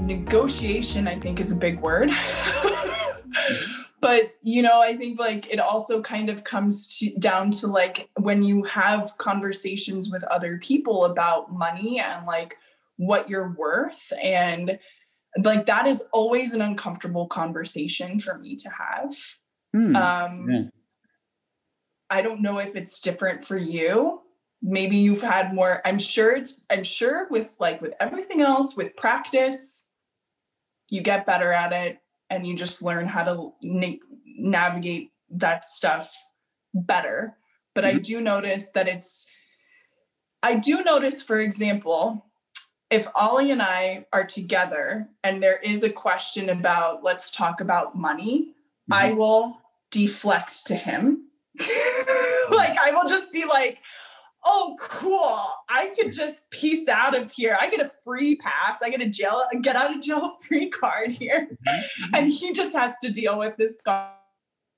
negotiation, I think, is a big word. But, I think like it also kind of comes down to like when you have conversations with other people about money and like what you're worth. And like that is always an uncomfortable conversation for me to have. Yeah. I don't know if it's different for you. Maybe you've had more, I'm sure with everything else, with practice, you get better at it and you just learn how to navigate that stuff better. But Mm-hmm. I do notice, for example, if Ollie and I are together and there is a question about, let's talk about money, Mm-hmm. I will deflect to him. Like, I will just be like, oh, cool. I could just peace out of here. I get a free pass. I get get out of jail free card here. Mm-hmm. And he just has to deal with this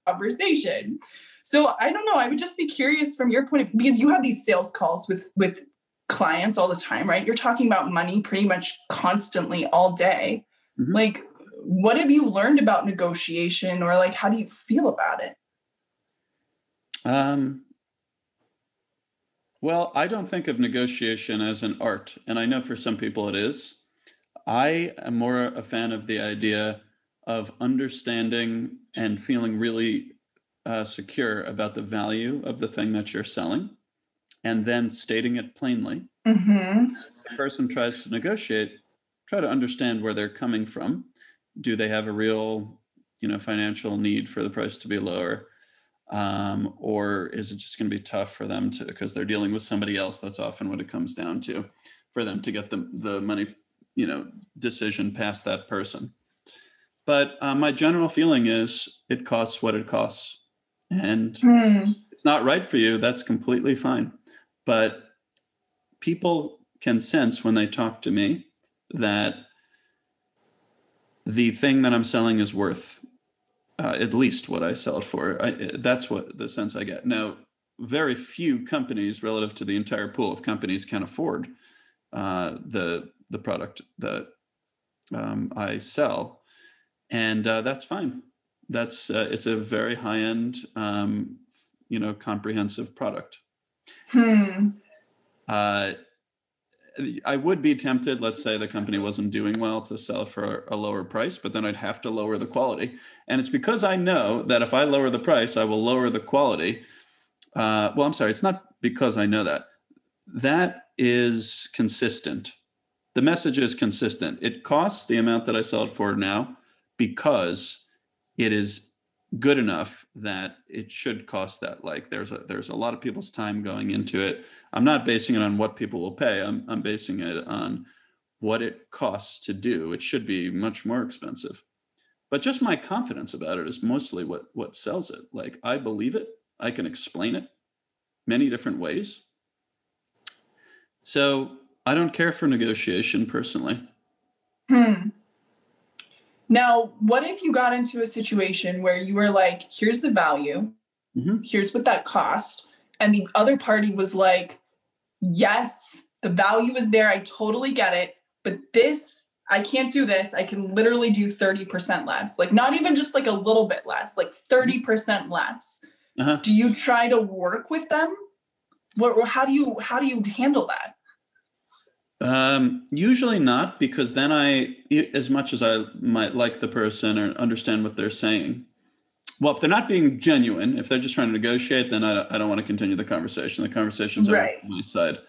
conversation. So I don't know. I would just be curious from your point of view, because you have these sales calls with clients all the time, right? You're talking about money pretty much constantly all day. Mm-hmm. Like, what have you learned about negotiation, or like, how do you feel about it? Well, I don't think of negotiation as an art, and I know for some people it is. I am more a fan of the idea of understanding and feeling really secure about the value of the thing that you're selling, and then stating it plainly. Mm-hmm. If the person tries to negotiate, try to understand where they're coming from. Do they have a real, financial need for the price to be lower? Or is it just going to be tough for them because they're dealing with somebody else? That's often what it comes down to, for them to get the money, decision past that person. But my general feeling is it costs what it costs, and it's not right for you. That's completely fine. But people can sense when they talk to me that the thing that I'm selling is worth at least what I sell it for. That's what the sense I get. Now, very few companies relative to the entire pool of companies can afford the product that I sell. And that's fine. It's a very high-end, comprehensive product. I would be tempted, let's say the company wasn't doing well, to sell for a lower price, but then I'd have to lower the quality. And it's because I know that if I lower the price, I will lower the quality. Well, I'm sorry, it's not because I know that. That is consistent. The message is consistent. It costs the amount that I sell it for now because it is good enough that it should cost that. Like there's a lot of people's time going into it. I'm not basing it on what people will pay. I'm basing it on what it costs to do. It should be much more expensive. But just my confidence about it is mostly what sells it. Like I believe it. I can explain it many different ways. So I don't care for negotiation personally. Now, what if you got into a situation where you were like, here's the value, here's what that cost, and the other party was like, yes, the value is there, I totally get it, but this, I can't do this, I can literally do 30% less, like not even just like a little bit less, like 30% less. Do you try to work with them? How do you handle that? Usually not, because then as much as I might like the person or understand what they're saying, well, if they're not being genuine, if they're just trying to negotiate, then I don't want to continue the conversation. The conversation's over on my side.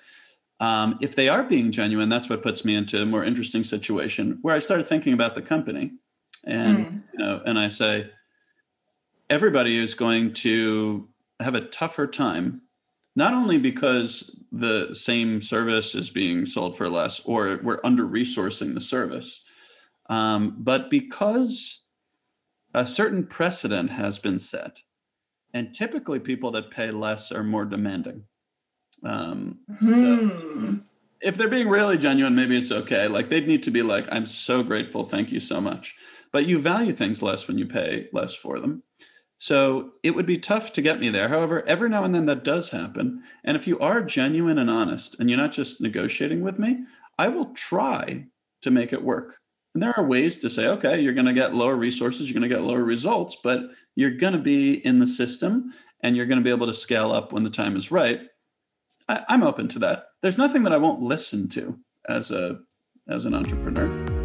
If they are being genuine, that's what puts me into a more interesting situation where I started thinking about the company, and and I say, everybody is going to have a tougher time. Not only because the same service is being sold for less or we're under-resourcing the service, but because a certain precedent has been set. And typically people that pay less are more demanding. So if they're being really genuine, maybe it's okay. Like they'd need to be like, I'm so grateful, thank you so much. But you value things less when you pay less for them. So it would be tough to get me there. However, every now and then that does happen. And if you are genuine and honest and you're not just negotiating with me, I will try to make it work. And there are ways to say, okay, you're going to get lower resources, you're going to get lower results, but you're going to be in the system and you're going to be able to scale up when the time is right. I'm open to that. There's nothing that I won't listen to as an entrepreneur.